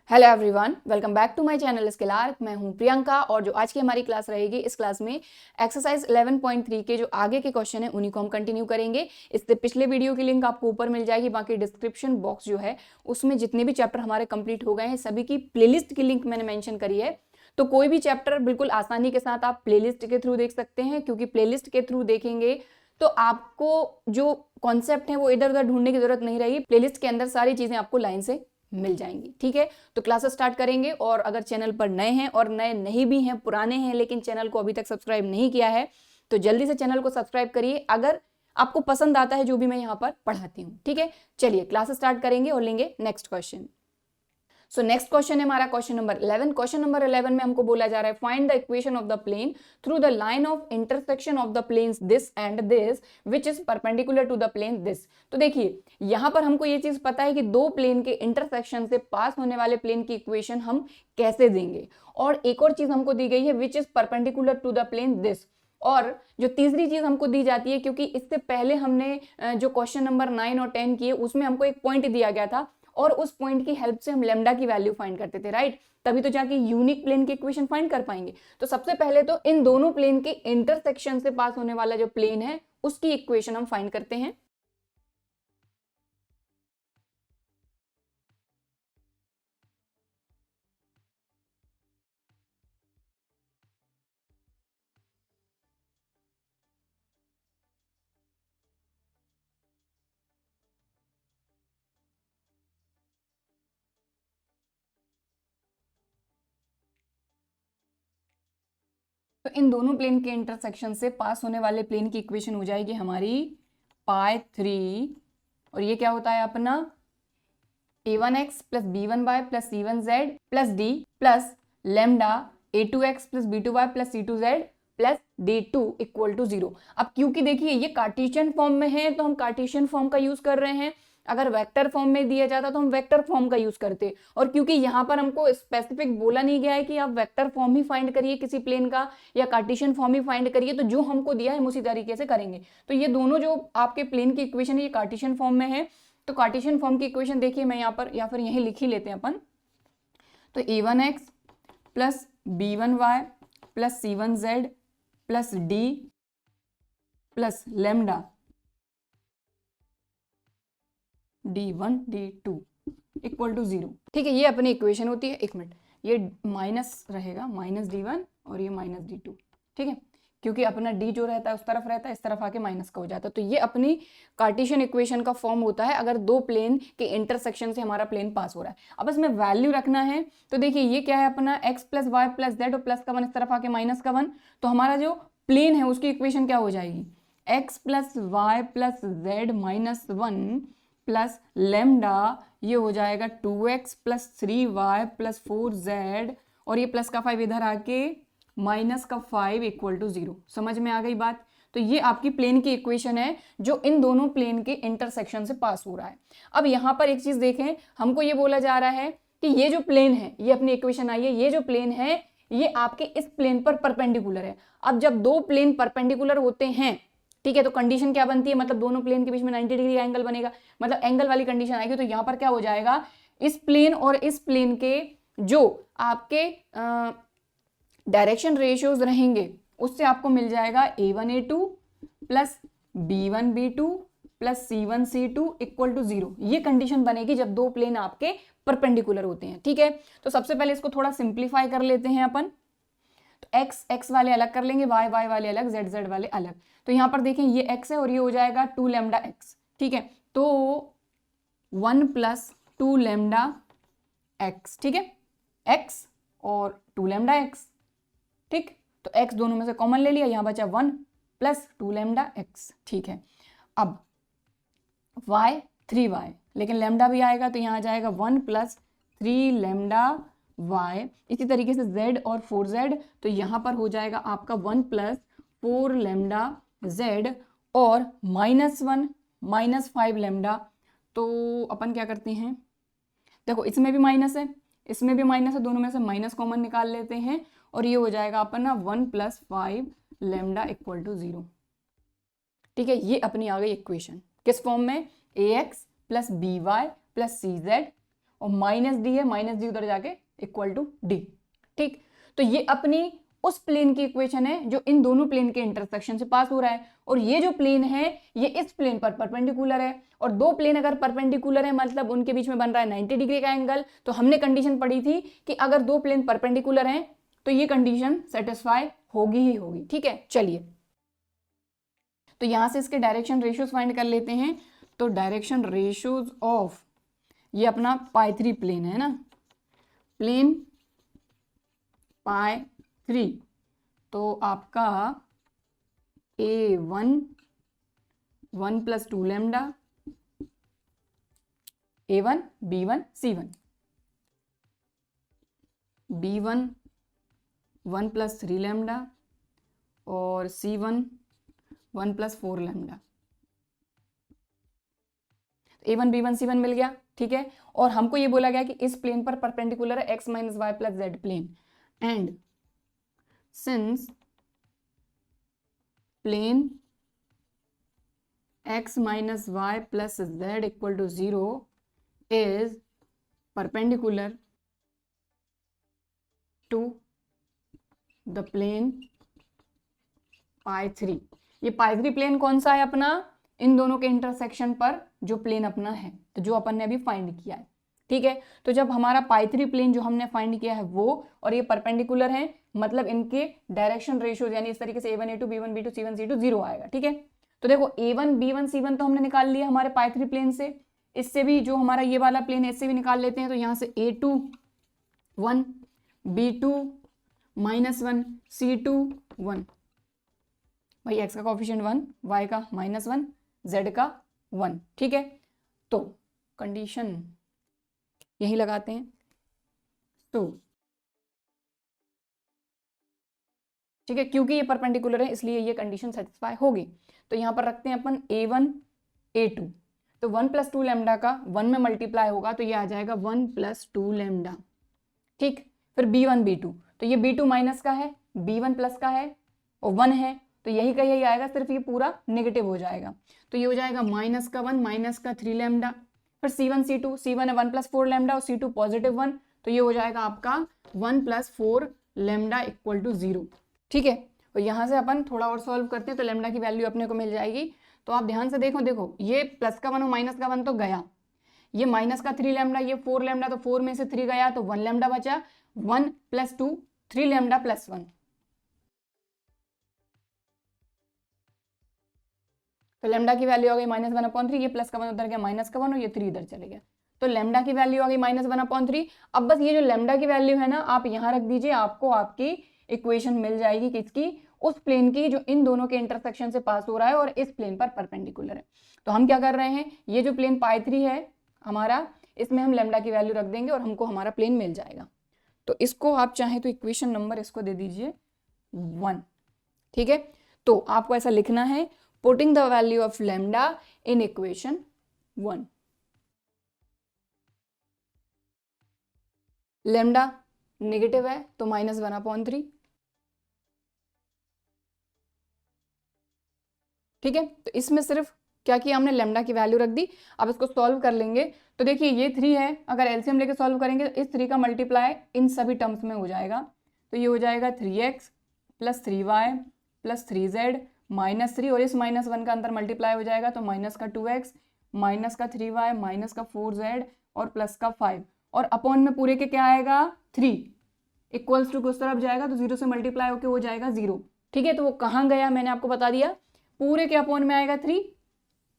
Hello everyone, welcome back to my channel Skill Arc. मैं हूं प्रियंका और जो आज की हमारी क्लास रहेगी, इस क्लास में एक्सरसाइज 11.3 के जो आगे के क्वेश्चन है उन्हीं को हम कंटिन्यू करेंगे। इससे पिछले वीडियो की लिंक आपको ऊपर मिल जाएगी, बाकी डिस्क्रिप्शन बॉक्स जो है उसमें जितने भी चैप्टर हमारे कंप्लीट हो गए हैं सभी की प्लेलिस्ट की लिंक मैंने मेंशन करी है। तो कोई भी चैप्टर बिल्कुल आसानी के साथ आप प्लेलिस्ट के थ्रू देख सकते हैं, क्योंकि प्लेलिस्ट के थ्रू देखेंगे तो आपको जो कॉन्सेप्ट है वो इधर उधर ढूंढने की जरूरत नहीं रहेगी। प्लेलिस्ट के अंदर सारी चीजें आपको लाइन से मिल जाएंगी। ठीक है, तो क्लासेस स्टार्ट करेंगे। और अगर चैनल पर नए हैं और नए नहीं भी हैं, पुराने हैं लेकिन चैनल को अभी तक सब्सक्राइब नहीं किया है, तो जल्दी से चैनल को सब्सक्राइब करिए अगर आपको पसंद आता है जो भी मैं यहाँ पर पढ़ाती हूँ। ठीक है, चलिए क्लासेस स्टार्ट करेंगे और लेंगे next question. So next question है हमारा क्वेश्चन नंबर 11। क्वेश्चन नंबर 11 में हमको बोला जा रहा है find the equation of the plane through the line of intersection of the planes this and this which is perpendicular to the plane this. तो देखिए यहां पर हमको ये चीज पता है कि दो प्लेन के इंटरसेक्शन से पास होने वाले प्लेन की इक्वेशन हम कैसे देंगे, और एक और चीज हमको दी गई है which is perpendicular to the plane this. और जो तीसरी चीज हमको दी जाती है, क्योंकि इससे पहले हमने जो क्वेश्चन नंबर 9 और 10 किए उसमें हमको एक पॉइंट दिया गया था और उस पॉइंट की हेल्प से हम लेमडा की वैल्यू फाइंड करते थे, राइट। तभी तो जाके यूनिक प्लेन की इक्वेशन फाइंड कर पाएंगे। तो सबसे पहले तो इन दोनों प्लेन के इंटरसेक्शन से पास होने वाला जो प्लेन है उसकी इक्वेशन हम फाइंड करते हैं। तो इन दोनों प्लेन के इंटरसेक्शन से पास होने वाले प्लेन की इक्वेशन हो जाएगी हमारी π3, और ये क्या होता है अपना a1x plus b1y plus c1z plus d plus lambda a2x plus b2y plus c2z plus d2 equal to 0। अब क्योंकि देखिए ये कार्टेशियन फॉर्म में है तो हम कार्टेशियन फॉर्म का यूज कर रहे हैं, अगर वेक्टर फॉर्म में दिया जाता तो हम वेक्टर फॉर्म का यूज करते। और क्योंकि यहाँ पर हमको स्पेसिफिक बोला नहीं गया है कि आप वेक्टर फॉर्म ही फाइंड करिए किसी प्लेन का या कार्टेशियन फॉर्म ही फाइंड करिए, तो जो हमको दिया है हम उसी तरीके से करेंगे। तो ये दोनों जो आपके प्लेन की इक्वेशन है ये कार्टेशियन फॉर्म में है। तो कार्टेशियन फॉर्म की इक्वेशन देखिए मैं यहाँ पर या फिर यहीं लिख ही लेते हैं अपन। तो a1x plus b1y plus c1z plus d plus lambda d1 d2 equal to 0। ठीक है, ये अपनी इक्वेशन होती है। एक मिनट, ये माइनस रहेगा, माइनस d1 और ये माइनस d2। ठीक है, क्योंकि अपना d जो रहता है उस तरफ रहता है, इस तरफ आके माइनस का हो जाता है। तो ये अपनी कार्टेशियन इक्वेशन का फॉर्म होता है अगर दो प्लेन के इंटरसेक्शन से हमारा प्लेन पास हो रहा है। अब इसमें वैल्यू रखना है, तो देखिए ये क्या है अपना x plus y plus z और प्लस का 1 इस तरफ आके माइनस का 1। तो हमारा जो प्लेन है उसकी इक्वेशन क्या हो जाएगी, x plus y plus z minus 1 plus lambda ये हो जाएगा 2x plus 3y plus 4z, और ये प्लस का 5 इधर आके माइनस का 5 इक्वल टू 0। समझ में आ गई बात। तो ये आपकी प्लेन की इक्वेशन है जो इन दोनों प्लेन के इंटरसेक्शन से पास हो रहा है। अब यहाँ पर एक चीज देखें, हमको ये बोला जा रहा है कि ये जो प्लेन है, ये अपनी इक्वेशन आई है, ये जो प्लेन है ये आपके इस प्लेन पर परपेंडिकुलर है। अब जब दो प्लेन परपेंडिकुलर होते हैं, ठीक है, तो कंडीशन क्या बनती है, मतलब दोनों प्लेन के बीच में 90 डिग्री का एंगल बनेगा, मतलब एंगल वाली कंडीशन आएगी। तो यहाँ पर क्या हो जाएगा, इस प्लेन और इस प्लेन के जो आपके डायरेक्शन रेशियोज रहेंगे उससे आपको मिल जाएगा a1a2 plus b1b2 plus c1c2 equal to 0। ये कंडीशन बनेगी जब दो प्लेन आपके परपेंडिकुलर होते हैं। ठीक है, तो सबसे पहले इसको थोड़ा सिंप्लीफाई कर लेते हैं अपन। तो x x वाले अलग कर लेंगे, y y वाले अलग, z z वाले अलग। तो यहां पर देखें ये x है और ये हो जाएगा 2 लैम्डा x। ठीक है, तो 1 प्लस 2 लैम्डा x। ठीक है, x और 2 लैम्डा x। ठीक, तो x दोनों में से कॉमन ले लिया, यहां बचा 1 प्लस 2 लैम्डा x। ठीक है, अब y 3y, लेकिन लैम्डा भी आएगा तो यहां आ जाएगा 1 प्लस 3 लैम्डा y। इसी तरीके से z और 4z, तो यहां पर हो जाएगा आपका 1 प्लस 4 लैम्डा z और -1 माइनस 5 लैम्डा। तो अपन क्या करते हैं, देखो इसमें भी माइनस है, इसमें भी माइनस है, दोनों में से माइनस कॉमन निकाल लेते हैं और ये हो जाएगा अपना 1 प्लस 5 लैम्डा इक्वल टू 0। ठीक है, ये अपनी आ गई इक्वेशन किस फॉर्म में, ax plus by plus cz और माइनस डी है, माइनस डी उधर जाके इक्वल टू डी। ठीक, तो ये अपनी उस प्लेन की इक्वेशन है जो इन दोनों प्लेन के इंटरसेक्शन से पास हो रहा है, और ये जो प्लेन है ये इस प्लेन पर परपेंडिकुलर है, और दो प्लेन अगर परपेंडिकुलर है मतलब उनके बीच में बन रहा है 90 डिग्री का एंगल। तो हमने कंडीशन पढ़ी थी कि अगर दो प्लेन परपेंडिकुलर हैं तो ये कंडीशन सेटिस्फाई होगी ही होगी। ठीक है, चलिए तो यहां से इसके डायरेक्शन रेशियोज फाइंड कर लेते हैं। तो डायरेक्शन रेशियोज ऑफ ये अपना पाई3 प्लेन है ना, प्लेन पाई3, तो आपका A1 1 + 2 lambda, A1 B1 C1, B1 1 + 3 lambda और C1 1 + 4 lambda. A1 B1 C1 मिल गया। ठीक है, और हमको ये बोला गया कि इस प्लेन पर परपेंडिकुलर है x - y + z plane, and since plane x - y + z = 0 is perpendicular to the plane पाई3। ये पाई3 प्लेन कौन सा है अपना, इन दोनों के इंटरसेक्शन पर जो प्लेन अपना है, तो जो अपन ने अभी फाइंड किया है। ठीक है, तो जब हमारा पाई3 प्लेन जो हमने फाइंड किया है वो और ये परपेंडिकुलर है, मतलब इनके डायरेक्शन रेशियो यानी इस तरीके से A1 A2 B1 B2 C1 C2 0 आएगा। ठीक है, तो देखो A1 B1 C1 तो हमने निकाल लिया हमारे पाई3 प्लेन से, इससे भी जो हमारा ये वाला प्लेन है इससे भी निकाल लेते हैं। तो यहाँ से A2 1 B2 -1 C2 1, भाई x का कोफिशिएंट 1, y का -1, z का 1। ठीक है, तो कंडीशन यही लगाते हैं। तो ठीक है, क्योंकि ये परपेंडिकुलर है इसलिए ये कंडीशन सेटिस्फाई होगी। तो यहाँ पर रखते हैं अपन A1 A2, तो 1 + 2 लैम्डा का 1 में मल्टीप्लाई होगा तो ये आ जाएगा 1 + 2 लैम्डा। ठीक, फिर B1 B2, तो ये B2 माइनस का है, B1 प्लस का है और 1 है, तो यही का यही आएगा, सिर्फ ये पूरा नेगेटिव हो जाएगा। तो ये हो जाएगा -1 -3 लैम्डा। फिर C1 C2, C1 है 1 + 4 लैम्डा और C2 +1, तो ये हो जाएगा आपका 1 + 4 लैम्डा = 0। ठीक है, और यहाँ से अपन थोड़ा और सॉल्व करते हैं तो लैम्डा की वैल्यू अपने को मिल जाएगी। तो आप ध्यान से देखो ये प्लस का 1 और माइनस का 1 तो गया, ये -3 लैम्डा, ये 4 लैम्डा, तो 4 में से 3 गया तो 1 लैम्डा बचा। 1 + 2 3 लैम्डा + 1, तो लैम्डा की वैल्यू आ गई -1/3, ये प्लस का 1 उधर गया, माइनस का 1 और ये 3 इधर चले गया, तो लैम्डा की वैल्यू आ गई -1/3। अब बस ये जो लैम्डा की वैल्यू है ना आप यहाँ रख दीजिए, आपको आपकी इक्वेशन मिल जाएगी किसकी, उस प्लेन की जो इन दोनों के इंटरसेक्शन से पास हो रहा है और इस प्लेन पर परपेंडिकुलर है। तो हम क्या कर रहे हैं, ये जो प्लेन पाई3 है हमारा, इसमें हम लैम्डा की वैल्यू रख देंगे और हमको हमारा प्लेन मिल जाएगा। तो इसको आप चाहें तो इक्वेशन नंबर इसको दे दीजिए 1। ठीक है, तो आपको ऐसा लिखना है, putting the value of lambda in equation 1। Lambda negative है तो -1/3। ठीक है, तो इसमें सिर्फ क्या किया हमने, लैम्डा की वैल्यू रख दी। अब इसको सॉल्व कर लेंगे तो देखिए ये 3 है, अगर एलसीएम लेके सॉल्व करेंगे तो इस 3 का मल्टीप्लाई इन सभी टर्म्स में हो जाएगा, तो ये हो जाएगा 3x + 3y + 3z -3, और इस -1 का अंदर मल्टीप्लाई हो जाएगा तो -2x -3y -4z और +5, और अपॉन में पूरे के क्या आएगा 3 इक्वल्स टू उस तरफ जाएगा तो 0 से मल्टीप्लाई होकर हो जाएगा 0। ठीक है, तो वो कहाँ गया मैंने आपको बता दिया, पूरे के अपॉन में आएगा 3,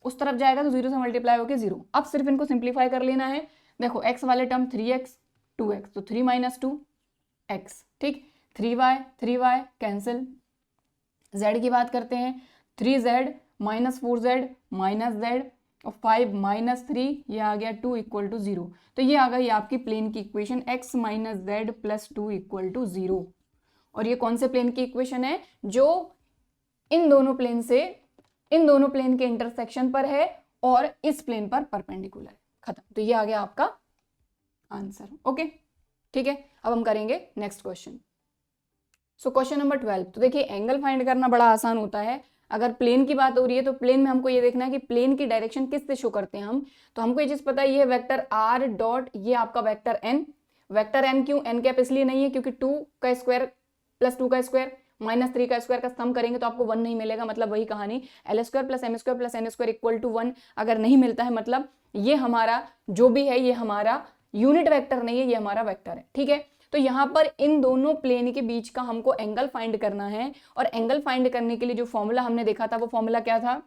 उस तरफ जाएगा तो 0 से मल्टीप्लाई होकर 0। अब सिर्फ इनको सिंप्लीफाई कर लेना है। देखो x वाले टर्म 3x 2x, तो 3 - 2x। ठीक, 3y कैंसिल। z की बात करते हैं, 3z -4z -z और 5 - 3, ये आ गया 2 = 0। तो ये आ गई आपकी प्लेन की इक्वेशन x - z + 2 = 0। और ये कौन से प्लेन की इक्वेशन है, जो इन दोनों प्लेन के इंटरसेक्शन पर है और इस प्लेन पर परपेंडिकुलर है। खत्म, तो ये आ गया आपका आंसर। ओके, ठीक है, अब हम करेंगे next question. So question number 12। तो देखिए एंगल फाइंड करना बड़ा आसान होता है, अगर प्लेन की बात हो रही है तो प्लेन में हमको ये देखना है कि प्लेन की डायरेक्शन किस से शो करते हैं हम। तो हमको ये चीज पता है, ये है वेक्टर आर डॉट ये आपका वेक्टर एन। वेक्टर एन क्यों, एन कैप इसलिए नहीं है क्योंकि 2 का स्क्वायर प्लस 2 का स्क्वायर माइनस 3 का स्क्वायर का सम करेंगे तो आपको 1 नहीं मिलेगा, मतलब वही कहानी l square plus m square plus n square equal to 1 अगर नहीं मिलता है मतलब ये हमारा जो भी है ये हमारा यूनिट वेक्टर नहीं है, ये हमारा वेक्टर है। ठीक है, तो यहाँ पर इन दोनों प्लेन के बीच का हमको एंगल फाइंड करना है और एंगल फाइंड करने के लिए जो फॉर्मूला हमने देखा था वो फॉर्मूला क्या था।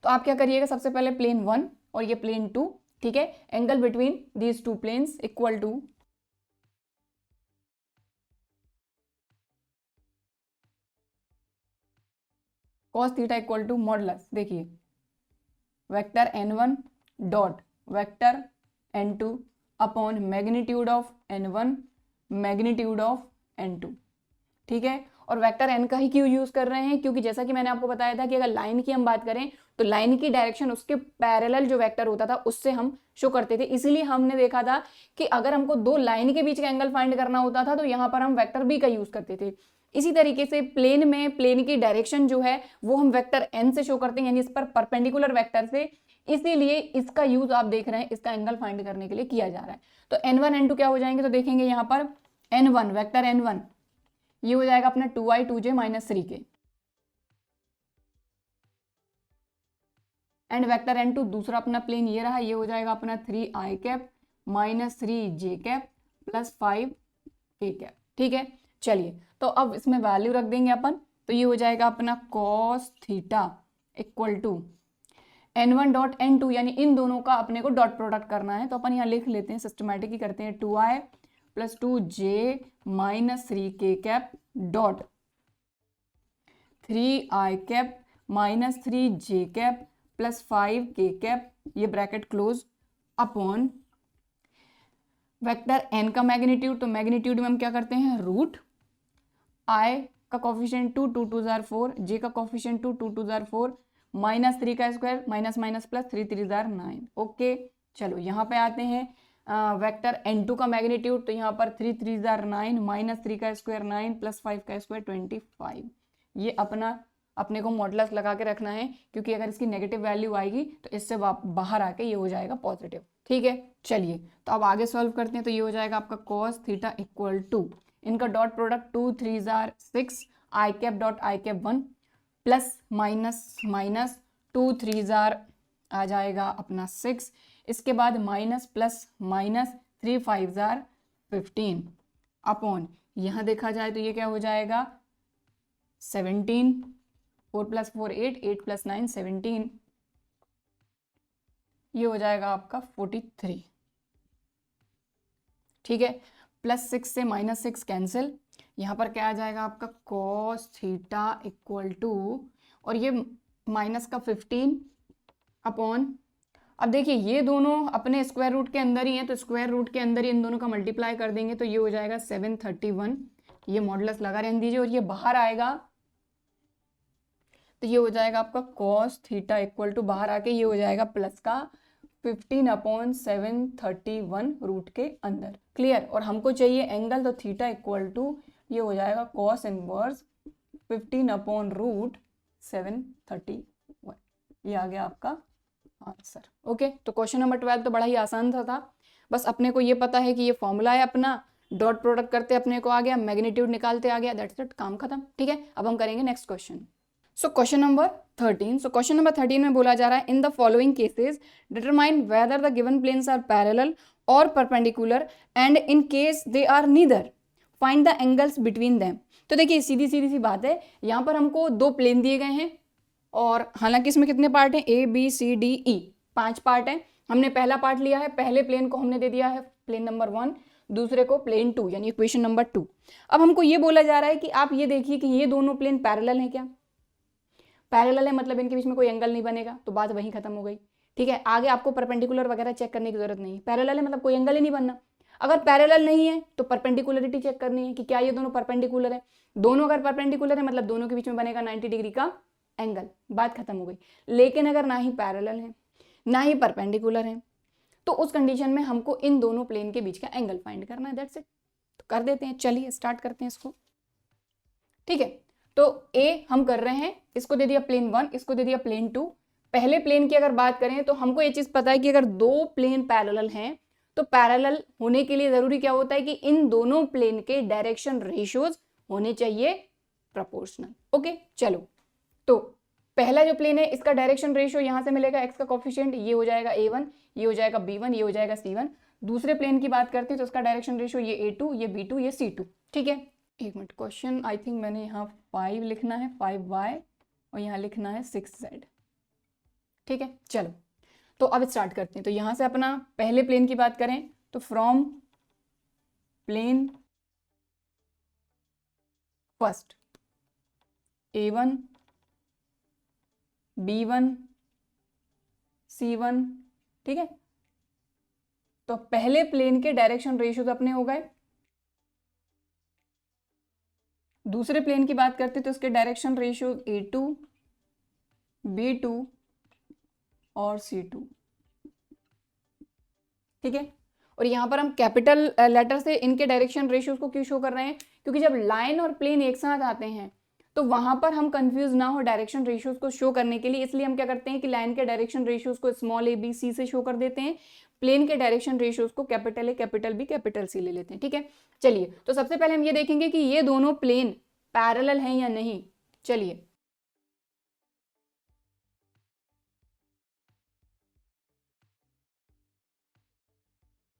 तो आप क्या करिएगा, सबसे पहले प्लेन 1 और ये प्लेन 2, ठीक है, angle between these two planes equal to cos theta equal to modulus, देखिए vector n1 dot vector n2 upon magnitude of n1 magnitude of n2। ठीक है, और वेक्टर n का ही क्यों यूज कर रहे हैं, क्योंकि जैसा कि मैंने आपको बताया था कि अगर लाइन की हम बात करें तो लाइन की डायरेक्शन उसके पैरेलल जो वेक्टर होता था उससे हम शो करते थे। इसीलिए हमने देखा था कि अगर हमको दो लाइन के बीच का एंगल फाइंड करना होता था तो यहाँ पर हम वेक्टर b का यूज करते थे। इसी तरीके से प्लेन में प्लेन की डायरेक्शन जो है वो हम वेक्टर n से शो करते हैं, यानी इस पर परपेंडिकुलर वेक्टर से, इसीलिए इसका यूज आप देख रहे हैं इसका एंगल फाइंड करने के लिए किया जा रहा है। तो n1 n2 क्या हो जाएंगे, तो देखेंगे यहाँ पर n1 वेक्टर n1 ये हो जाएगा अपना 2i 2j minus 3k and vector n2 दूसरा अपना प्लेन ये रहा, ये हो जाएगा अपना 3i cap minus 3j cap plus 5k cap. ठीक है, चलिए तो अब इसमें वैल्यू रख देंगे अपन, तो ये हो जाएगा अपना cos theta equal to n1 dot n2, यानी इन दोनों का अपने को डॉट प्रोडक्ट करना है तो अपन यहाँ लिख लेते हैं, सिस्टमैटिक ही करते हैं, 2i plus 2j minus 3k cap dot 3i cap minus 3j cap plus 5k cap, ये bracket close upon vector n का मैग्नीट्यूड, तो मैग्नीट्यूड में हम क्या करते हैं रूट i का कॉफिशिएंट 2 2 2 जार 4, j का कॉफिशिएंट 2 2 2 जार 4 माइनस 3 का स्क्वायर माइनस माइनस प्लस 3 3 जार 9। ओके, चलो यहाँ पे आते हैं वेक्टर n2 का मैग्नीट्यूड, तो यहाँ पर 3 3 जार 9 माइनस 3 का स्क्वायर 9 प्लस 5 का स्क्वायर 25। ये अपने को मॉडुलस लगा के रखना है क्योंकि अगर इसकी नेगेटिव वैल्यू आएगी तो इससे बाहर आके ये हो जाएगा पॉजिटिव। ठीक है, चलिए तो अब आगे सॉल्व करते हैं, तो ये हो जाएगा आपका cos थीटा इक्वल टू इनका डॉट प्रोडक्ट 2 3 जार 6 i cap dot i cap 1 plus minus minus 2 3 जार आ जाएगा अपना 6, इसके बाद माइनस प्लस माइनस 3 5 जार 15 अपॉन यहाँ देखा जाए तो ये क्या हो जाएगा 17, 4 प्लस 4 8, 8 प्लस 9 17, ये हो जाएगा आपका 43। ठीक है, प्लस 6 से माइनस 6 कैंसिल, यहाँ पर क्या आ जाएगा आपका cos थीटा इक्वल टू और ये माइनस का 15 अपॉन, अब देखिए ये दोनों अपने स्क्वायर रूट के अंदर ही हैं तो स्क्वायर रूट के अंदर ही इन दोनों का मल्टीप्लाई कर देंगे तो ये हो जाएगा 731, ये मॉडुलस लगा रहने दीजिए और ये बाहर आएगा तो ये हो जाएगा आपका cos थीटा इक्वल टू बाहर आके ये हो जाएगा प्लस का 15 अपॉन 731 रूट के अंदर। क्लियर, और हमको चाहिए एंगल, तो थीटा इक्वल टू ये हो जाएगा cos इनवर्स 15 अपॉन रूट 731, ये आ गया आपका आंसर। ओके, तो क्वेश्चन नंबर 12 तो बड़ा ही आसान था, बस अपने को ये पता है कि ये फॉर्मूला है अपना, डॉट प्रोडक्ट करते अपने को आ गया, मैग्नीट्यूड निकालते आ गया, दैट्स इट, काम खत्म। ठीक है, अब हम करेंगे next question. So question number 13, so question number 13 में बोला जा रहा है in the following cases determine whether the given planes are parallel और perpendicular and in case they are neither find the angles between them. तो देखिए सीधी सी बात है, यहाँ पर हमको दो प्लेन दिए गए हैं और हालांकि इसमें कितने पार्ट हैं, A B C D E, 5 part हैं। हमने पहला पार्ट लिया है, पहले प्लेन को हमने दे दिया है प्लेन नंबर 1, दूसरे को प्लेन 2 यानी इक्वेशन नंबर 2। अब हमको ये बोला जा रहा है कि आप ये देखिए कि ये दोनों प्लेन पैरेलल हैं क्या, पैरेलल है मतलब इनके बीच में कोई एंगल नहीं बनेगा, तो बात वहीं खत्म हो गई। ठीक है, आगे आपको परपेंडिकुलर वगैरह चेक करने की जरूरत नहीं, पैरेलल है मतलब कोई एंगल ही नहीं बनना। अगर पैरेलल नहीं है तो परपेंडिकुलरिटी चेक करनी है कि क्या ये दोनों परपेंडिकुलर है, दोनों अगर परपेंडिकुलर है मतलब दोनों के बीच में बनेगा 90 डिग्री का एंगल, बात खत्म हो गई। लेकिन अगर ना ही पैरेलल है ना ही परपेंडिकुलर है तो उस कंडीशन में हमको इन दोनों प्लेन के बीच का एंगल फाइंड करना है, दैट्स इट। तो कर देते हैं, चलिए स्टार्ट करते हैं इसको। ठीक है, तो ए हम कर रहे हैं, इसको दे दिया प्लेन 1, इसको दे दिया प्लेन 2। पहले प्लेन की अगर बात करें तो हमको ये चीज पता है कि अगर दो प्लेन पैरेलल हैं तो पैरेलल होने के लिए जरूरी क्या होता है कि इन दोनों प्लेन के डायरेक्शन रेशियोज होने चाहिए प्रोपोर्शनल। ओके, चलो तो पहला जो प्लेन है इसका डायरेक्शन रेशियो यहां से मिलेगा, एक्स का कोफिशिएंट ये हो जाएगा a1, ये हो जाएगा b1, ये हो जाएगा c1। दूसरे प्लेन की बात करते हैं तो उसका डायरेक्शन रेशियो ये a2, ये b2, ये c2। ठीक है, एक मिनट, क्वेश्चन आई थिंक मैंने यहाँ 5 लिखना है, 5y, और यहाँ लिखना है 6z। ठीक है, चलो तो अब स्टार्ट करते हैं। तो यहां से अपना पहले प्लेन की बात करें तो from plane first a1, b1, c1। ठीक है, तो पहले प्लेन के डायरेक्शन रेशियो अपने हो गए। दूसरे प्लेन की बात करते तो उसके डायरेक्शन रेशियो a2, b2 और c2। ठीक है, और यहां पर हम कैपिटल लेटर से इनके डायरेक्शन रेशियोज को क्यों शो कर रहे हैं, क्योंकि जब लाइन और प्लेन एक साथ आते हैं तो वहां पर हम कंफ्यूज ना हो डायरेक्शन रेशियोज को शो करने के लिए, इसलिए हम क्या करते हैं कि लाइन के डायरेक्शन रेशियोज को स्मॉल a b c से शो कर देते हैं, प्लेन के डायरेक्शन रेशियोज को capital A, capital B, capital C ले लेते हैं। ठीक है, चलिए तो सबसे पहले हम ये देखेंगे कि ये दोनों प्लेन पैरेलल हैं या नहीं। चलिए,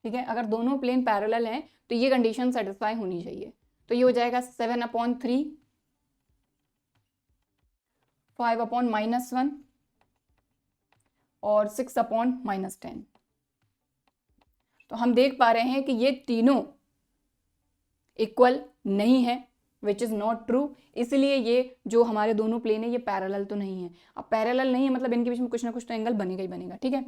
ठीक है, अगर दोनों प्लेन पैरेलल हैं तो ये कंडीशन सेटिस्फाई होनी चाहिए। तो ये हो जाएगा 7/3, 5/-1 और 6/-10। तो हम देख पा रहे हैं कि ये तीनों इक्वल नहीं है, विच इज नॉट ट्रू। इसलिए ये जो हमारे दोनों प्लेन है ये पैरेलल तो नहीं है। अब पैरेलल नहीं है मतलब इनके बीच में कुछ ना कुछ तो एंगल बनेगा ही बनेगा। ठीक है,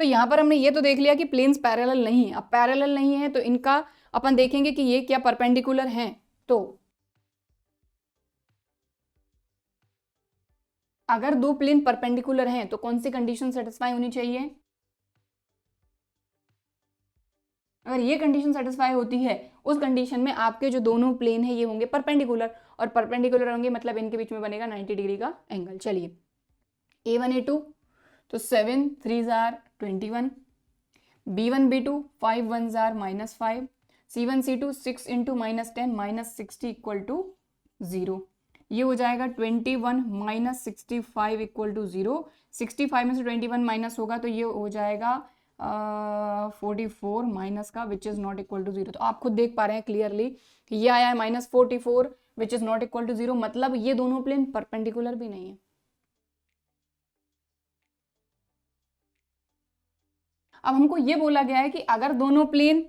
तो यहां पर हमने ये तो देख लिया कि प्लेन्स पैरेलल नहीं है। अब पैरेलल नहीं है तो इनका अपन देखेंगे कि ये क्या परपेंडिकुलर हैं। तो अगर दो प्लेन परपेंडिकुलर हैं तो कौन सी कंडीशन सेटिस्फाई होनी चाहिए? अगर ये कंडीशन सेटिस्फाई होती है उस कंडीशन में आपके जो दोनों प्लेन है ये होंगे परपेंडिकुलर, और परपेंडिकुलर होंगे मतलब इनके बीच में बनेगा 90 डिग्री का एंगल। चलिए, a1 a2 तो 7 3 जार 21, b1 b2 5 1 जार -5, c1 c2 6 into -10 -60 equal to 0। ये हो जाएगा 21 माइनस 65 इक्वल टू 0। 65 में से 21 माइनस होगा तो ये हो जाएगा 44 माइनस का which is not equal to 0। तो आप खुद देख पा रहे हैं क्लियरली कि ये आया है -44 which is not equal to 0, मतलब ये दोनों प्लेन परपेंडिकुलर भी नहीं है। अब हमको ये बोला गया है कि अगर दोनों प्लेन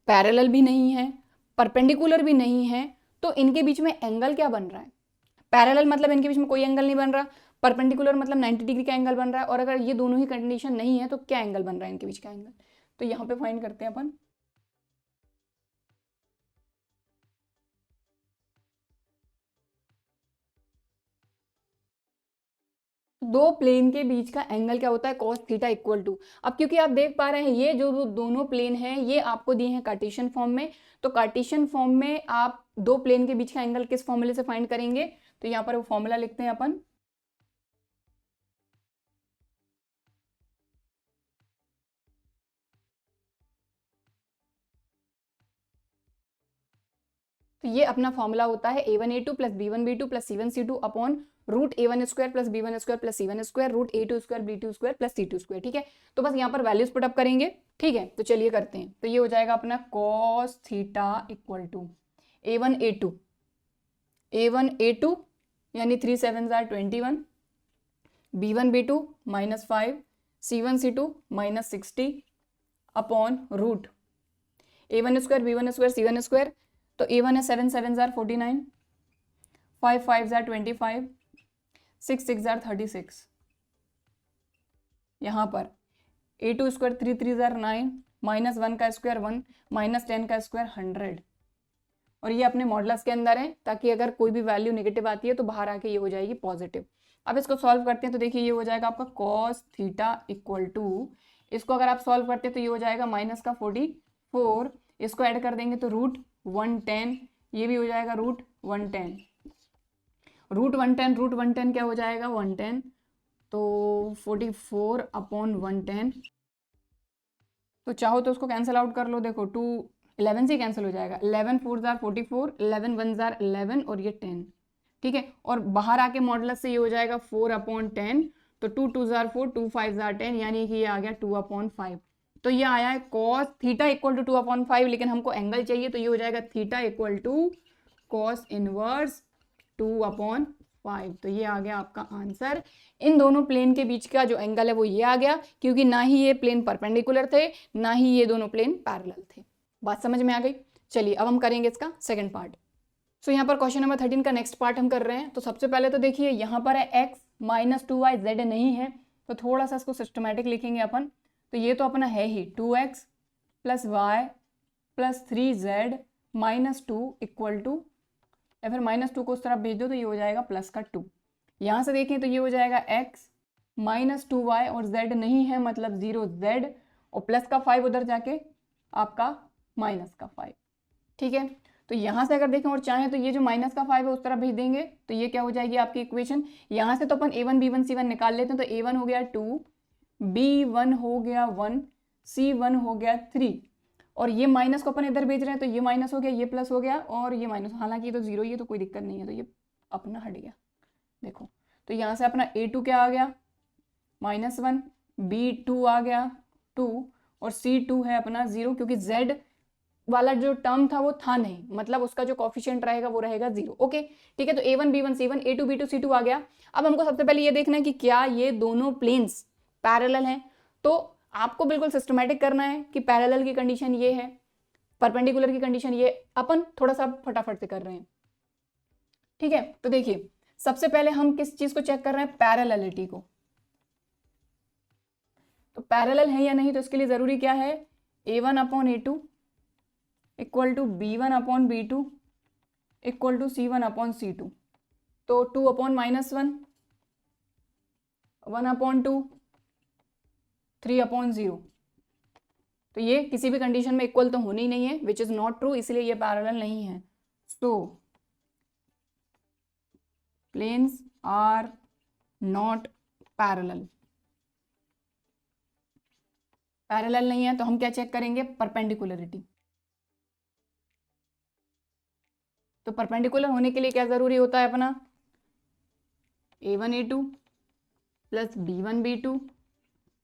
पैरेलल भी नहीं है, परपेंडिकुलर भी नहीं है, तो इनके बीच में एंगल क्या बन रहा है? पैरेलल मतलब इनके बीच में कोई एंगल नहीं बन रहा, परपेंडिकुलर मतलब 90 डिग्री का एंगल बन रहा है, और अगर ये दोनों ही कंडीशन नहीं है तो क्या एंगल बन रहा है इनके बीच का एंगल? तो यहाँ पे फाइंड करते हैं अपन। दो प्लेन के बीच का एंगल क्या होता है? cos theta equal to. अब क्योंकि आप देख पा रहे हैं ये जो दोनों प्लेन हैं ये आपको दिए हैं कार्टेशियन फॉर्म में, तो कार्टेशियन फॉर्म में आप दो प्लेन के बीच का एंगल किस फॉर्मूले से फाइंड करेंगे? तो यहाँ पर वो फॉर्मूला लिखते हैं अपन। तो ये अपना फॉर्मूला होता है a1 a2 plus b1 b2 plus c1 c2 upon root a1 square plus b1 square plus c1 square root a2 square b2 square plus c2 square. ठीक है, तो बस यहाँ पर वैल्यूज पुटअप करेंगे। ठीक है, तो चलिए करते हैं। तो ये हो जाएगा अपना cos theta equal to a1 a2 यानी 3 7 21, b1 b2 -5, c1 c2 -60 upon root a1 square b1 square c1 square. तो a1 है 7 7 जार 49, 5 5 जार 25, 6 6 जार 36। यहाँ पर a2 स्क्वायर 3 3 जार 9, -1 का स्क्वायर 1, -10 का स्क्वायर 100, और ये अपने मॉडुलस के अंदर है, ताकि अगर कोई भी वैल्यू नेगेटिव आती है तो बाहर आके ये हो जाएगी पॉजिटिव। अब इसको सॉल्व करते हैं तो देखिए ये हो जाएगा आपका कॉस थीटा इक्वल टू, इसको अगर आप सॉल्व करते हैं तो ये हो जाएगा माइनस का 44, इसको ऐड कर देंगे तो रूट 110, ये भी हो जाएगा रूट 110, रूट 110 क्या हो जाएगा 110, तो 44 अपॉन 110, तो चाहो तो उसको कैंसिल आउट कर लो, देखो 2 11 से कैंसिल हो जाएगा, 11 4 जार 44, 11 1 जार 11 और ये 10, ठीक है। और बाहर आके मॉडुलस से ये हो जाएगा 4 अपॉन 10, तो 2 2 जार 4, 2 5 जार 10, यानी कि ये आ गया 2 अपॉन 5। तो ये आया है cos theta equal to 2 upon 5, लेकिन हमको एंगल चाहिए तो ये हो जाएगा theta equal to cos inverse 2 upon 5। तो ये आ गया आपका आंसर। इन दोनों प्लेन के बीच का जो एंगल है वो ये आ गया, क्योंकि ना ही ये प्लेन परपेंडिकुलर थे, ना ही ये दोनों प्लेन पैरेलल थे। बात समझ में आ गई? चलिए अब हम करेंगे इसका सेकंड पार्ट। सो यहाँ पर क्वेश्चन नंबर 13 का नेक्स्ट पार्ट हम कर रहे हैं। तो सबसे पहले तो देखिए यहाँ पर है x माइनस 2y, z नहीं है, तो थोड़ा सा इसको सिस्टमेटिक लिखेंगे अपन। तो ये तो अपना है ही 2x plus y plus 3z minus 2 equal to, या फिर माइनस 2 को उस तरफ भेज दो तो ये हो जाएगा प्लस का 2। यहाँ से देखें तो ये हो जाएगा x माइनस 2y और z नहीं है मतलब 0z, और प्लस का 5 उधर जाके आपका माइनस का 5, ठीक है। तो यहाँ से अगर देखें और चाहें तो ये जो माइनस का 5 है उस तरफ भेज देंगे, तो ये क्या हो जाएगी आपकी इक्वेशन। यहाँ से तो अपन a1 b1 c1 निकाल लेते हैं, तो a1 हो गया 2, b1 हो गया 1, c1 हो गया 3, और ये माइनस को अपन इधर भेज रहे हैं तो ये माइनस हो गया, ये प्लस हो गया और ये माइनस, हालांकि ये तो 0 ही है तो कोई दिक्कत नहीं है, तो ये अपना हट गया। देखो तो यहाँ से अपना a2 क्या आ गया -1, b2 आ गया 2 और c2 है अपना 0, क्योंकि z वाला जो टर्म था वो था नहीं, मतलब उसका जो कॉफिशिएंट रहेगा वो रहेगा 0। ओके ठीक है, तो a1 b1 c1 a2 b2 c2 आ गया। अब हमको सबसे पहले ये देखना है कि क्या ये दोनों प्लेन्स पैरेलल हैं। तो आपको बिल्कुल सिस्टमैटिक करना है कि पैरेलल की कंडीशन ये है, परपेंडिकुलर की कंडीशन ये, अपन थोड़ा सा फटाफट से कर रहे हैं, ठीक है। तो देखिए सबसे पहले हम किस चीज को चेक कर रहे हैं, पैरेललिटी को। तो पैरेलल है या नहीं, तो इसके लिए जरूरी क्या है, a1 upon a2 equal to b1 upon b2 equal to c1 upon c2। तो 2 अपॉन -1, 1 अपॉन 2, 3 अपॉन 0। तो ये किसी भी कंडीशन में इक्वल तो होनी ही नहीं है, विच इज नॉट ट्रू, इसलिए ये पैरेलल नहीं है। So planes are not parallel, parallel नहीं है तो हम क्या चेक करेंगे, परपेंडिकुलरिटी। तो परपेंडिकुलर होने के लिए क्या जरूरी होता है अपना, a1 a2 plus b1 b2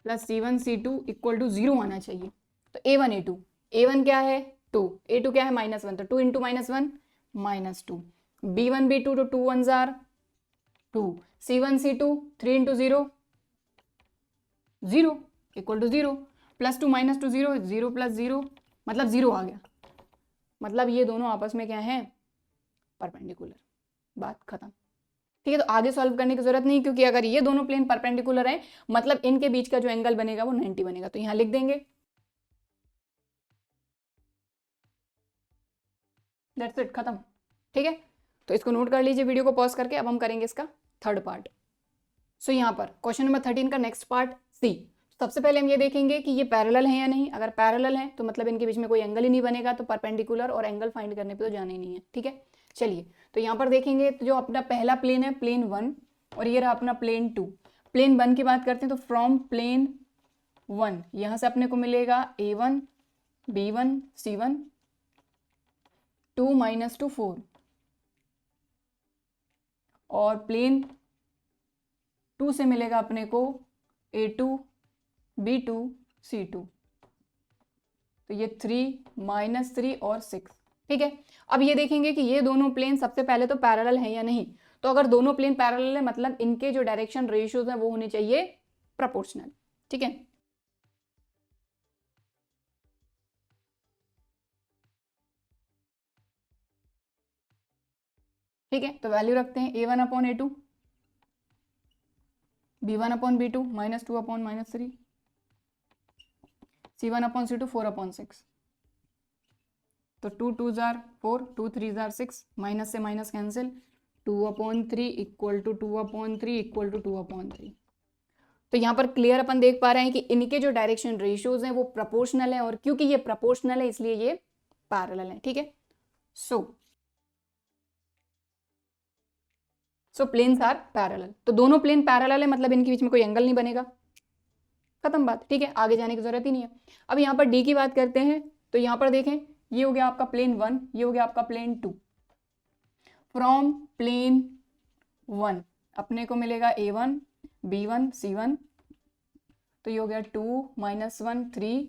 plus c1 c2 equal to 0 आना चाहिए। तो a1 a2, a1 क्या है 2, a2 क्या है -1, तो 2 इंटू -1 -2, b1 b2 तो 2 1 jar 2, c1 c2 3 into 0 0 equal to 0, +2 -2 0, 0 + 0 मतलब 0 आ गया, मतलब ये दोनों आपस में क्या है, परपेंडिकुलर। बात खत्म, ठीक है। तो आगे सॉल्व करने की जरूरत नहीं, क्योंकि अगर ये दोनों प्लेन परपेंडिकुलर हैं मतलब इनके बीच का जो एंगल बनेगा वो 90 बनेगा। तो यहां लिख देंगे, दैट्स इट, खत्म, ठीक है। तो इसको नोट कर लीजिए वीडियो को पॉज करके। अब हम करेंगे इसका थर्ड पार्ट। सो यहाँ पर क्वेश्चन नंबर 13 का नेक्स्ट पार्ट सी। सबसे पहले हम ये देखेंगे कि ये पैरेलल है या नहीं। अगर पैरेलल है तो मतलब इनके बीच में कोई एंगल ही नहीं बनेगा, तो परपेंडिकुलर और एंगल फाइंड करने पे तो जाना ही नहीं है, ठीक है। चलिए तो यहाँ पर देखेंगे, तो जो अपना पहला प्लेन है प्लेन 1 और ये रहा अपना प्लेन 2। प्लेन 1 की बात करते हैं, तो फ्रॉम प्लेन 1 यहाँ से अपने को मिलेगा a1 b1 c1 2 - 2 4, और प्लेन 2 से मिलेगा अपने को a2 b2 c2, तो ये 3 - 3 और 6, ठीक है। अब ये देखेंगे कि ये दोनों प्लेन सबसे पहले तो पैरेलल है या नहीं। तो अगर दोनों प्लेन पैरेलल है मतलब इनके जो डायरेक्शन रेशियोज हैं वो होने चाहिए प्रोपोर्शनल, ठीक है। ठीक है, तो वैल्यू रखते हैं a1 upon a2, b1 upon b2 -2 upon -3, c1 upon c2 4 upon 6। तो 2 2 जार 4, 2 3 जार 6, माइनस से minus cancel, 2/3 equal to 2/3 equal to 2/3। तो यहाँ पर क्लियर अपन देख पा रहे हैं कि इनके जो डायरेक्शन रेशियोज हैं वो प्रोपोर्शनल है, और क्योंकि ये प्रोपोर्शनल है इसलिए ये पैरेलल है। ठीक है, सो प्लेन्स आर पैरेलल। तो दोनों प्लेन पैरेलल है, मतलब इनके बीच में कोई एंगल नहीं बनेगा, खत्म बात। ठीक है, आगे जाने की जरूरत ही नहीं है। अब यहाँ पर डी की बात करते हैं, तो यहाँ पर देखें, ये हो गया आपका प्लेन 1, ये हो गया आपका प्लेन 2। फ्रॉम प्लेन 1 अपने को मिलेगा A1 B1 C1, तो ये हो गया 2 -1 3,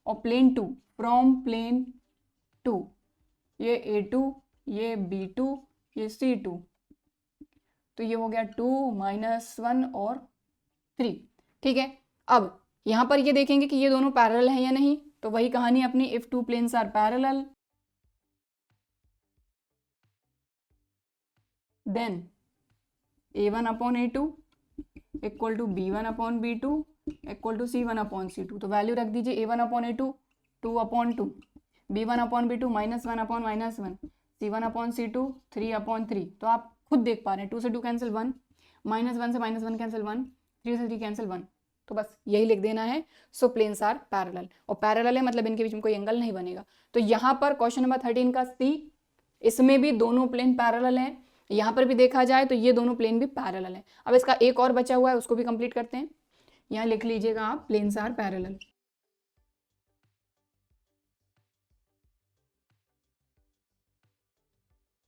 और प्लेन 2 फ्रॉम प्लेन 2 ये A2 ये B2 ये C2, तो ये हो गया 2 -1 और 3। ठीक है, अब यहां पर ये देखेंगे कि ये दोनों पैरेलल हैं या नहीं, तो वही कहानी अपनी, if two planes are parallel then A1/A2 equal to B1/B2 equal to C1/C2। तो वैल्यू रख दीजिए, A1/A2 2/2, B1/B2 -1/-1, C1/C2 3/3। तो आप खुद देख पा रहे हैं, 2 से 2 कैंसिल 1, -1 से -1 कैंसिल 1, 3 से 3 कैंसिल 1, तो बस यही लिख देना है। सो प्लेन्स आर पैरेलल, और पैरेलल है मतलब इनके बीच में कोई एंगल नहीं बनेगा। तो यहाँ पर क्वेश्चन नंबर 13 का सी, इसमें भी दोनों प्लेन पैरेलल हैं। यहाँ पर भी देखा जाए तो ये दोनों प्लेन भी पैरेलल हैं। अब इसका एक और बचा हुआ है, उसको भी कंप्लीट करते हैं। यहाँ लिख लीजिएगा आप, प्लेन्स आर पैरेलल।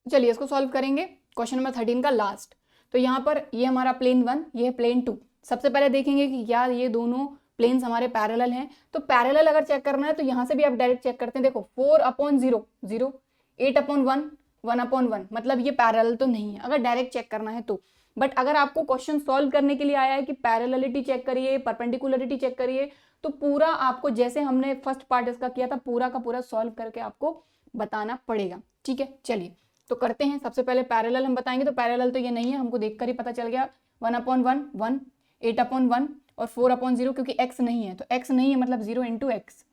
चलिए इसको सॉल्व करेंगे, क्वेश्चन नंबर 13 का लास्ट। तो यहाँ पर ये हमारा प्लेन 1, ये है प्लेन 2। सबसे पहले देखेंगे कि क्या ये दोनों प्लेन्स हमारे पैरेलल हैं। तो पैरेलल अगर चेक करना है तो यहाँ से भी आप डायरेक्ट चेक करते हैं। देखो 4/0 0, 8/1 1/1, मतलब ये पैरेलल तो नहीं है अगर डायरेक्ट चेक करना है तो। बट अगर आपको क्वेश्चन सॉल्व करने के लिए आया है कि पैरेललिटी चेक करिए, परपेंडिकुलरिटी चेक करिए, तो पूरा आपको जैसे हमने फर्स्ट पार्ट इसका किया था पूरा का पूरा सॉल्व करके आपको बताना पड़ेगा। ठीक है, चलिए तो करते हैं। सबसे पहले पैरेलल हम बताएंगे, तो पैरेलल तो ये नहीं है, हमको देखकर ही पता चल गया। 1/1 1, 8/1 और 4/0, क्योंकि x नहीं है, तो x नहीं है मतलब 0 × x।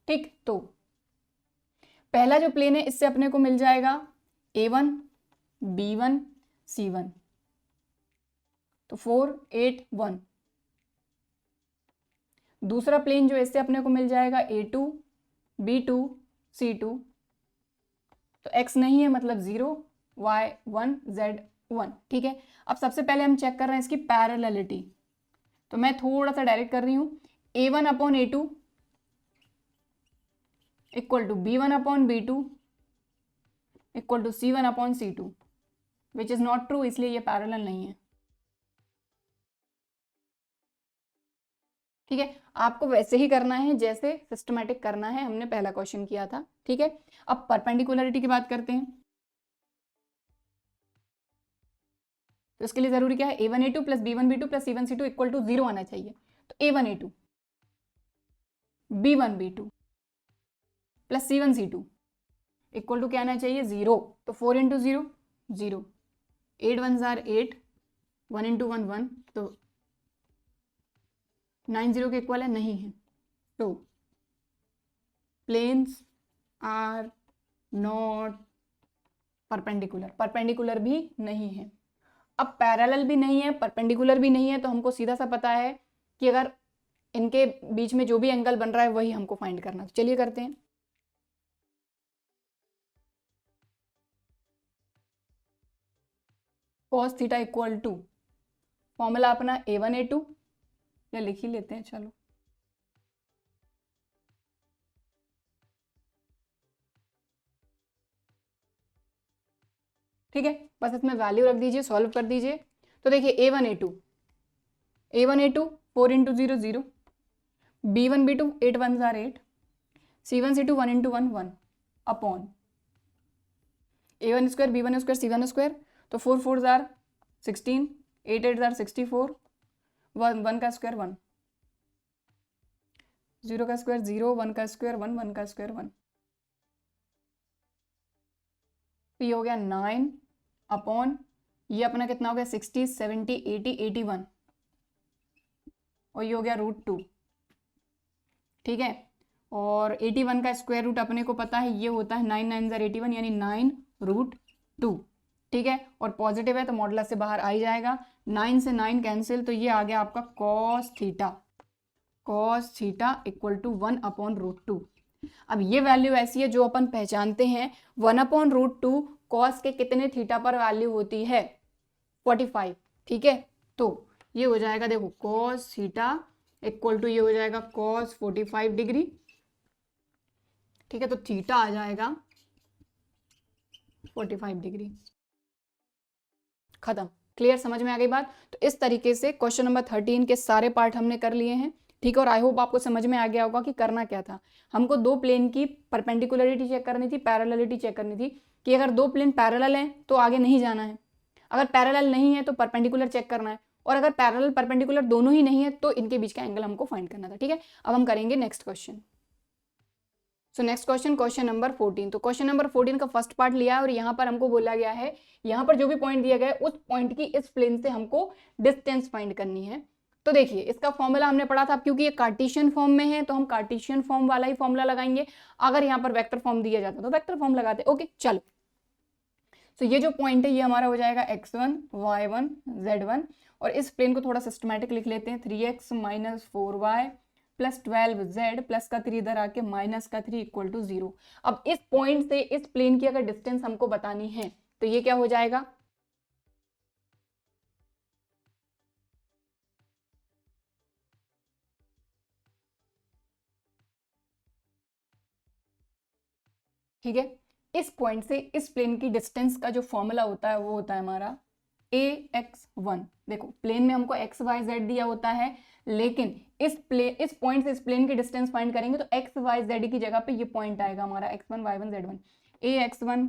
ठीक, तो पहला जो प्लेन है इससे अपने को मिल जाएगा A1 B1 C1, तो 4 8 1। दूसरा प्लेन जो इससे अपने को मिल जाएगा A2 B2 C2, तो x नहीं है मतलब 0 y 1 z 1। ठीक है, अब सबसे पहले हम चेक कर रहे हैं इसकी पैरेललिटी, तो मैं थोड़ा सा डायरेक्ट कर रही हूं। A1/A2 equal to B1/B2 equal to C1/C2, which is not true, इसलिए ये पैरेलल नहीं है। ठीक है, आपको वैसे ही करना है जैसे सिस्टमैटिक करना है, हमने पहला क्वेश्चन किया था। ठीक है, अब परपेंडिकुलरिटी की बात करते हैं। तो इसके लिए जरूरी क्या है, A1A2 plus B1B2 plus C1C2 equal to 0 आना चाहिए। तो A1A2 B1B2 plus C1C2 equal to क्या आना चाहिए, 0। तो 4 × 0 0, 8 1 8, 1 × 1 1, तो 9 0 के इक्वल है, नहीं है। तो planes are not perpendicular, perpendicular भी नहीं है। अब पैरेलल भी नहीं है, परपेंडिकुलर भी नहीं है, तो हमको सीधा सा पता है कि अगर इनके बीच में जो भी एंगल बन रहा है वही हमको फाइंड करना। तो चलिए करते हैं। cos theta equal to, formula अपना A1A2, या लिख ही लेते हैं, चलो। ठीक है, बस इसमें वैल्यू रख दीजिए, सॉल्व कर दीजिए। तो देखिए A1A2 4 × 0 0, B1B2 8 1 8, C1C2 1 × 1 1 upon A1 square B1 square C1 square, तो 4 4 16, 8 8 64, 1 का स्क्वायर 1, 0 का स्क्वायर 0, 1 का स्क्वायर 1, 1 का स्क्वायर 1। तो ये हो गया 9 अपॉन, ये अपना कितना हो गया 60 70 80 81, और ये हो गया √2। ठीक है, और 81 का स्क्वायर रूट अपने को पता है ये होता है 9 9 81 यानी 9√2, ठीक है। और पॉजिटिव है तो मॉडुलस से बाहर आ ही जाएगा, 9 से 9 कैंसिल, तो ये आ गया आपका cos थीटा इक्वल टू 1/√2। अब ये वैल्यू ऐसी है जो अपन पहचानते हैं, 1/√2 cos के कितने थीटा पर वैल्यू होती है 45, ठीक है। तो ये हो जाएगा, देखो cos थीटा इक्वल टू ये हो जाएगा cos 45 डिग्री, ठीक है। तो थीटा आ जाएगा 45 डिग्री, खत्म। क्लियर, समझ में आ गई बात। तो इस तरीके से क्वेश्चन नंबर 13 के सारे पार्ट हमने कर लिए हैं, ठीक है। और आई होप आपको समझ में आ गया होगा कि करना क्या था। हमको दो प्लेन की परपेंडिकुलरिटी चेक करनी थी, पैरेललिटी चेक करनी थी, कि अगर दो प्लेन पैरेलल हैं तो आगे नहीं जाना है, अगर पैरेलल नहीं है तो परपेंडिकुलर चेक करना है, और अगर पैरेलल परपेंडिकुलर दोनों ही नहीं है तो इनके बीच का एंगल हमको फाइंड करना था, ठीक है। अब हम करेंगे next question. So next question number 14। तो क्वेश्चन नंबर 14 का फर्स्ट पार्ट लिया है और यहाँ पर हमको बोला गया है, यहाँ पर जो भी पॉइंट दिया गया है उस पॉइंट की इस प्लेन से हमको डिस्टेंस फाइंड करनी है। तो देखिए इसका फॉर्मूला हमने पढ़ा था, क्योंकि ये कार्टेशियन फॉर्म में है तो हम कार्टेशियन फॉर्म वाला ही फॉर्मूला लगाएंगे। अगर यहाँ पर वेक्टर फॉर्म दिया जाता तो वेक्टर फॉर्म लगाते, ओके चलो। तो ये जो पॉइंट है ये हमारा हो जाएगा x1 y1 z1, और इस प्लेन को थोड़ा सिस्टमैटिक लिख लेते हैं, 3x - 4y plus 12z plus का 3 इधर आके माइनस का 3 इक्वल टू 0। अब इस पॉइंट से इस प्लेन की अगर डिस्टेंस हमको बतानी है तो ये क्या हो जाएगा, ठीक है। इस पॉइंट से इस प्लेन की डिस्टेंस का जो फॉर्मूला होता है वो होता है हमारा ax1। देखो प्लेन में हमको x y z दिया होता है, लेकिन इस पॉइंट से इस प्लेन की डिस्टेंस फाइंड करेंगे तो x y z की जगह पे ये पॉइंट आएगा हमारा x1 y1 z1, ax1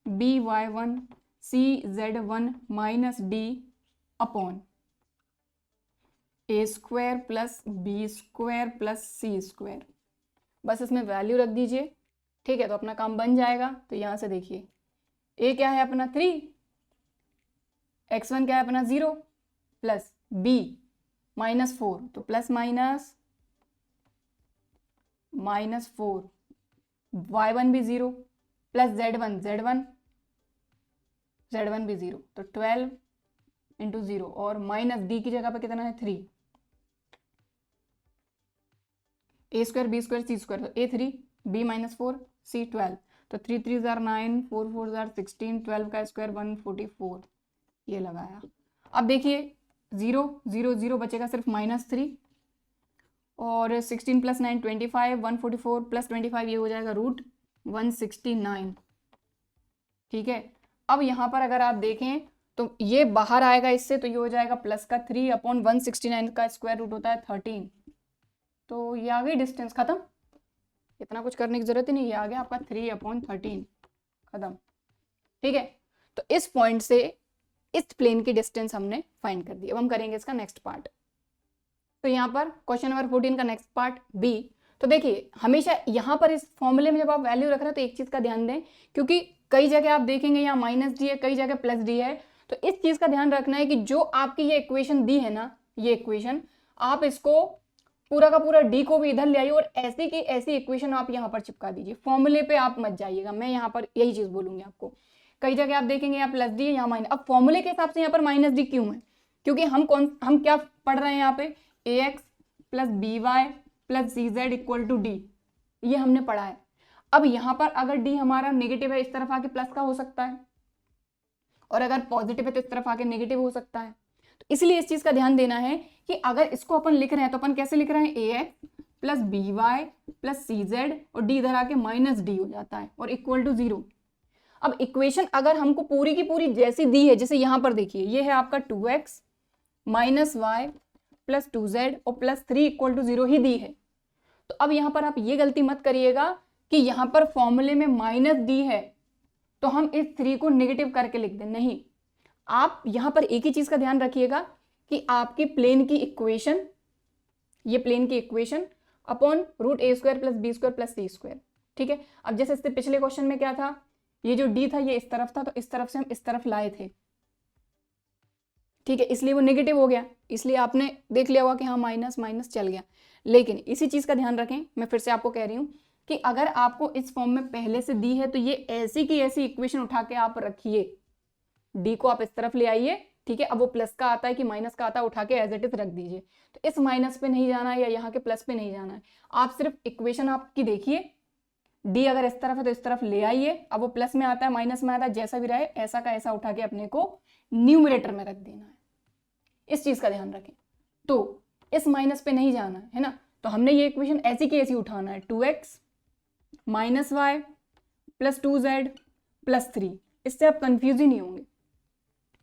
by1 cz1 minus d upon a square plus b square plus c square. बस इसमें वैल्यू रख दीजिए, ठीक है, तो अपना काम बन जाएगा। तो यहां से देखिए a क्या है अपना 3, x1 क्या है अपना 0 प्लस b -4, तो प्लस माइनस 4, y1 भी 0 प्लस z1 भी 0, तो 12 इंटू 0, और माइनस d की जगह पे कितना है 3, a square b square c square, तो a3 b -4 c 12, तो 3 3 9 4 4 16, 12 का स्क्वायर 144, ये लगाया। अब देखिए 0 0 0 बचेगा सिर्फ -3, और 16 प्लस 9 25, 144 प्लस 25 ये हो जाएगा √169, ठीक है। अब यहाँ पर अगर आप देखें तो ये बाहर आएगा इससे, तो ये हो जाएगा प्लस का 3/169 का स्क्वायर रूट होता है 13, तो ये आ गई डिस्टेंस, खत्म। इतना कुछ करने की जरूरत ही नहीं, ये आ गया आपका 3/13, खत्म, ठीक है। तो इस पॉइंट से इस प्लेन की डिस्टेंस हमने फाइंड कर दी। अब हम करेंगे इसका नेक्स्ट पार्ट। तो यहाँ पर क्वेश्चन नंबर 14 का नेक्स्ट पार्ट बी। तो देखिए हमेशा यहाँ पर इस फॉर्मूले में जब आप वैल्यू रख रहे हैं तो एक चीज का ध्यान दें, क्योंकि कई जगह आप देखेंगे यहाँ -d है, कई जगह +d है, तो इस चीज का ध्यान रखना है कि जो आपकी ये इक्वेशन दी है ना, ये इक्वेशन आप इसको पूरा का पूरा d को भी इधर ले आइए और ऐसी की ऐसी इक्वेशन आप यहाँ पर चिपका दीजिए, फॉर्मूले पे आप मत जाइएगा। मैं यहाँ पर यही चीज बोलूंगी आपको। कई जगह आप देखेंगे यहाँ +d है, यहाँ माइनस। अब फॉर्मूले के हिसाब से यहाँ पर -d क्यों है, क्योंकि हम क्या पढ़ रहे हैं यहाँ पे, ax plus by plus cz equal to d, ये हमने पढ़ा है। अब यहाँ पर अगर d हमारा नेगेटिव है इस तरफ आके प्लस का हो सकता है, और अगर पॉजिटिव है तो इस तरफ आके नेगेटिव हो सकता है। तो इसलिए इस चीज का ध्यान देना है कि अगर इसको अपन लिख रहे हैं तो अपन कैसे लिख रहे हैं, ax plus by plus cz, और d इधर आके -d हो जाता है, और इक्वल टू 0। अब इक्वेशन अगर हमको पूरी की पूरी जैसी दी है, जैसे यहां पर देखिए ये है आपका 2x minus y plus 2z और प्लस 3 इक्वल टू 0 ही दी है, तो अब यहां पर आप ये गलती मत करिएगा कि यहां पर फॉर्मूले में -d है तो हम इस 3 को नेगेटिव करके लिख दें, नहीं। आप यहां पर एक ही चीज का ध्यान रखिएगा कि आपकी प्लेन की इक्वेशन, ये प्लेन की equation upon √a² plus b² plus c², ठीक है। अब जैसे इससे पिछले क्वेश्चन में क्या था, ये जो d था ये इस तरफ था, तो इस तरफ से हम इस तरफ लाए थे, ठीक है, इसलिए वो नेगेटिव हो गया, इसलिए आपने देख लिया होगा कि हाँ माइनस माइनस चल गया। लेकिन इसी चीज़ का ध्यान रखें, मैं फिर से आपको कह रही हूँ कि अगर आपको इस फॉर्म में पहले से दी है तो ये ऐसी की ऐसी इक्वेशन उठा के आप रखिए, डी को आप इस तरफ ले आइए, ठीक है। अब वो प्लस का आता है कि माइनस का आता है, उठा के एज इट इज रख दीजिए। तो इस माइनस पे नहीं जाना है या यहाँ के प्लस पे नहीं जाना है, आप सिर्फ इक्वेशन आपकी देखिए, डी अगर इस तरफ है तो इस तरफ ले आइए, अब वो प्लस में आता है माइनस में आता है, जैसा भी रहे ऐसा का ऐसा उठा के अपने को न्यूमरेटर में रख देना है, इस चीज का ध्यान रखें। तो इस माइनस पे नहीं जाना है ना, तो हमने ये इक्वेशन ऐसी की ऐसी उठाना है, 2x minus Y plus 2z plus 3, इससे आप कंफ्यूज ही नहीं होंगे।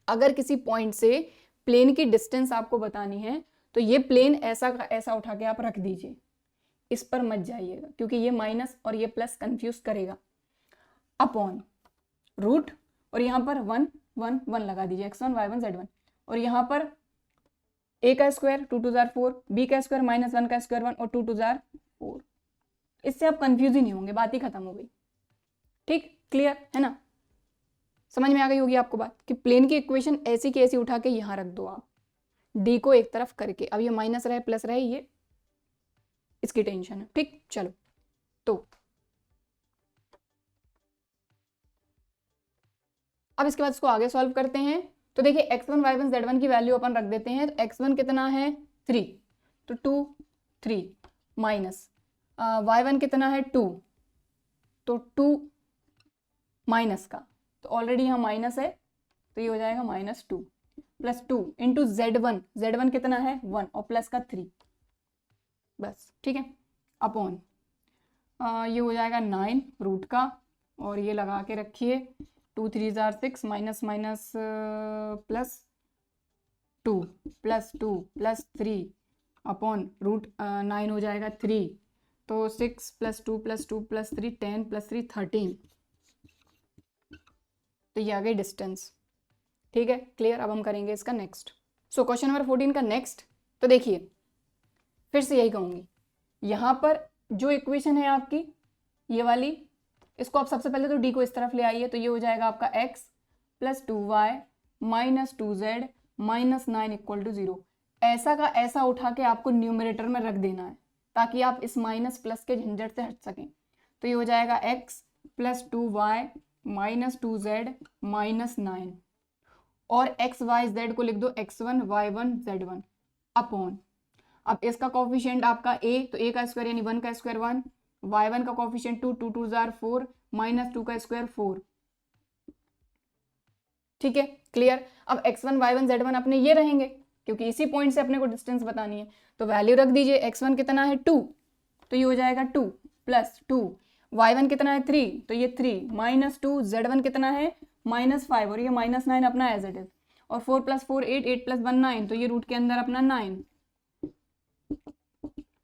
अगर किसी पॉइंट से प्लेन की डिस्टेंस आपको बतानी है तो ये प्लेन ऐसा का ऐसा उठा के आप रख दीजिए, इस पर मत जाइएगा क्योंकि ये माइनस और ये प्लस कंफ्यूज करेगा, अपॉन रूट, और यहाँ पर 1 1 1 लगा दीजिए, x1 y1 z1, और यहाँ पर a का स्क्वायर 2 2 जार 4, b का स्क्वायर माइनस 1 का स्क्वायर 1 और 2 2 जार 4, इससे आप कंफ्यूज ही नहीं होंगे, बात ही खत्म हो गई। ठीक, क्लियर है ना, समझ में आ गई होगी आपको बात कि प्लेन की इक्वेशन ऐसी की ऐसी उठा के यहाँ रख दो आप, डी को एक तरफ करके, अब ये माइनस रहे प्लस रहे ये इसकी टेंशन है। ठीक, चलो तो अब इसके बाद इसको आगे सॉल्व करते हैं। तो देखिए x1 y1 z1 की वैल्यू अपन रख देते हैं, तो x1 कितना है 3, तो 2 3 माइनस y1 कितना है 2, तो 2 माइनस का, तो ऑलरेडी यहाँ माइनस है तो ये हो जाएगा -2 प्लस 2 इंटू z1 कितना है 1 और प्लस का 3, बस ठीक है, अपॉन ये हो जाएगा 9 रूट का, और ये लगा के रखिए 2 3 जार 6 minus minus plus 2 plus 2 plus 3 upon root 9 हो जाएगा 3, तो 6 प्लस 2 प्लस 2 प्लस 3 10 प्लस 3 13, तो ये आ गई डिस्टेंस। ठीक है, क्लियर। अब हम करेंगे इसका नेक्स्ट। सो क्वेश्चन नंबर 14 का नेक्स्ट, तो देखिए फिर से यही कहूँगी, यहाँ पर जो इक्वेशन है आपकी ये वाली, इसको आप सबसे पहले तो डी को इस तरफ ले आइए, तो ये हो जाएगा आपका x plus 2y minus 2z minus 9 equal to 0, ऐसा का ऐसा उठा के आपको न्यूमरेटर में रख देना है ताकि आप इस माइनस प्लस के झंझट से हट सकें। तो ये हो जाएगा x plus 2y minus 2z minus 9, और x y z को लिख दो x1 y1 z1 अपॉन, अब इसका कोफिशिएंट आपका a, तो a का स्क्वायर यानी 1 का स्क्वायर 1, y1 का कोफिशिएंट 2 2 2 जार 4 माइनस 2 का स्क्वायर 4। ठीक है, क्लियर। अब x1 y1 z1 अपने ये रहेंगे क्योंकि इसी पॉइंट से अपने को डिस्टेंस बतानी है, तो वैल्यू रख दीजिए, x1 कितना है 2, तो ये हो जाएगा 2 प्लस 2, y1 कितना है 3, तो ये 3 माइनस 2, z1 कितना है -5 और ये -9 अपना एज इट इज, और 4 प्लस 4 8 8 प्लस 1 9, तो ये रूट के अंदर अपना 9।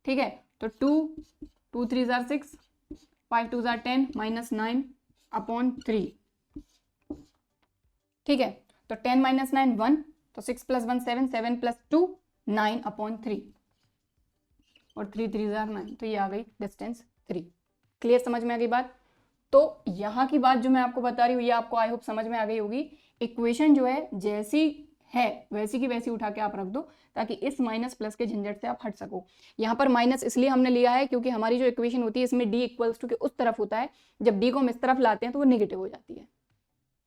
ठीक है, तो 2 2 3 जार 6 5 2 जार 10 माइनस 9 अपॉन 3। ठीक है, तो 10 माइनस 9 1, तो 6 प्लस 1 7 7 प्लस 2 9 अपॉन 3, और 3 3 जार 9, तो ये आ गई डिस्टेंस 3। क्लियर, समझ में आ गई बात। तो यहाँ की बात जो मैं आपको बता रही हूँ ये आपको आई होप समझ में आ गई होगी। इक्वेशन जो है जैसी है वैसी की वैसी उठा के आप रख दो ताकि इस माइनस प्लस के झंझट से आप हट सको। यहाँ पर माइनस इसलिए हमने लिया है क्योंकि हमारी जो इक्वेशन होती है इसमें डी इक्वल्स टू के उस तरफ होता है, जब डी को हम इस तरफ लाते हैं तो वो नेगेटिव हो जाती है।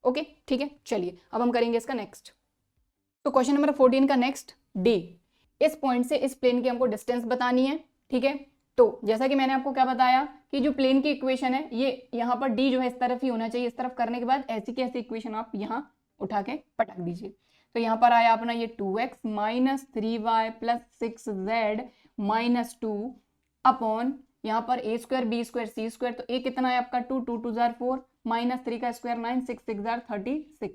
ओके, ठीक है, चलिए अब हम करेंगे इसका नेक्स्ट। तो क्वेश्चन नंबर 14 का नेक्स्ट, डी, इस पॉइंट से इस प्लेन की हमको डिस्टेंस बतानी है। ठीक है, तो जैसा कि मैंने आपको क्या बताया कि जो प्लेन की इक्वेशन है ये यहाँ पर डी जो है इस तरफ ही होना चाहिए, इस तरफ करने के बाद ऐसी की ऐसी इक्वेशन आप यहाँ उठा के पटक दीजिए। तो यहाँ पर आया अपना ये 2x minus 3y plus 6z minus 2 upon यहाँ पर a square b square c square, तो a कितना है आपका 2 2 2 जार 4 माइनस 3 का स्क्वायर 9 6 6 जार 36,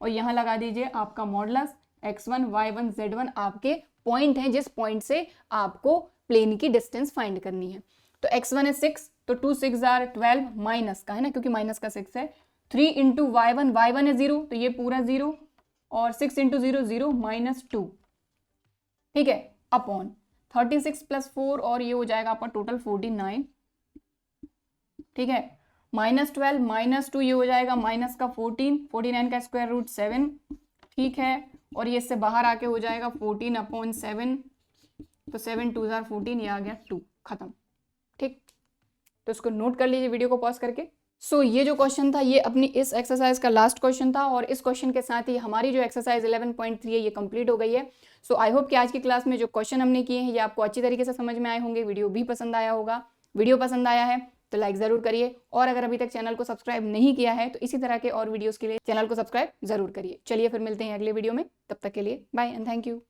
और यहाँ लगा दीजिए आपका मॉडुलस x1 y1 z1 आपके पॉइंट है जिस पॉइंट से आपको प्लेन की डिस्टेंस फाइंड करनी है। तो x1 है 6, तो 2 6 जार 12 माइनस का है ना क्योंकि माइनस का 6 है, 3 इंटू y1 है 0, तो ये पूरा 0, और 6 इंटू 0 0 माइनस 2। ठीक है, अपॉन 36 प्लस 4, और ये हो जाएगा आपका टोटल 49। ठीक है, -12 -2 ये हो जाएगा माइनस का 14, 49 का स्क्वायर रूट 7। ठीक है, और ये इससे बाहर आके हो जाएगा 14/7, तो 7 2 14, ये आ गया 2, खत्म। ठीक, तो इसको नोट कर लीजिए वीडियो को पॉज करके। सो ये जो क्वेश्चन था ये अपनी इस एक्सरसाइज का लास्ट क्वेश्चन था, और इस क्वेश्चन के साथ ही हमारी जो एक्सरसाइज 11.3 है ये कंप्लीट हो गई है। सो आई होप कि आज की क्लास में जो क्वेश्चन हमने किए हैं ये आपको अच्छी तरीके से समझ में आए होंगे, वीडियो भी पसंद आया होगा। वीडियो पसंद आया है तो लाइक ज़रूर करिए, और अगर अभी तक चैनल को सब्सक्राइब नहीं किया है तो इसी तरह के और वीडियोज़ के लिए चैनल को सब्सक्राइब ज़रूर करिए। चलिए फिर मिलते हैं अगले वीडियो में, तब तक के लिए बाय एंड थैंक यू।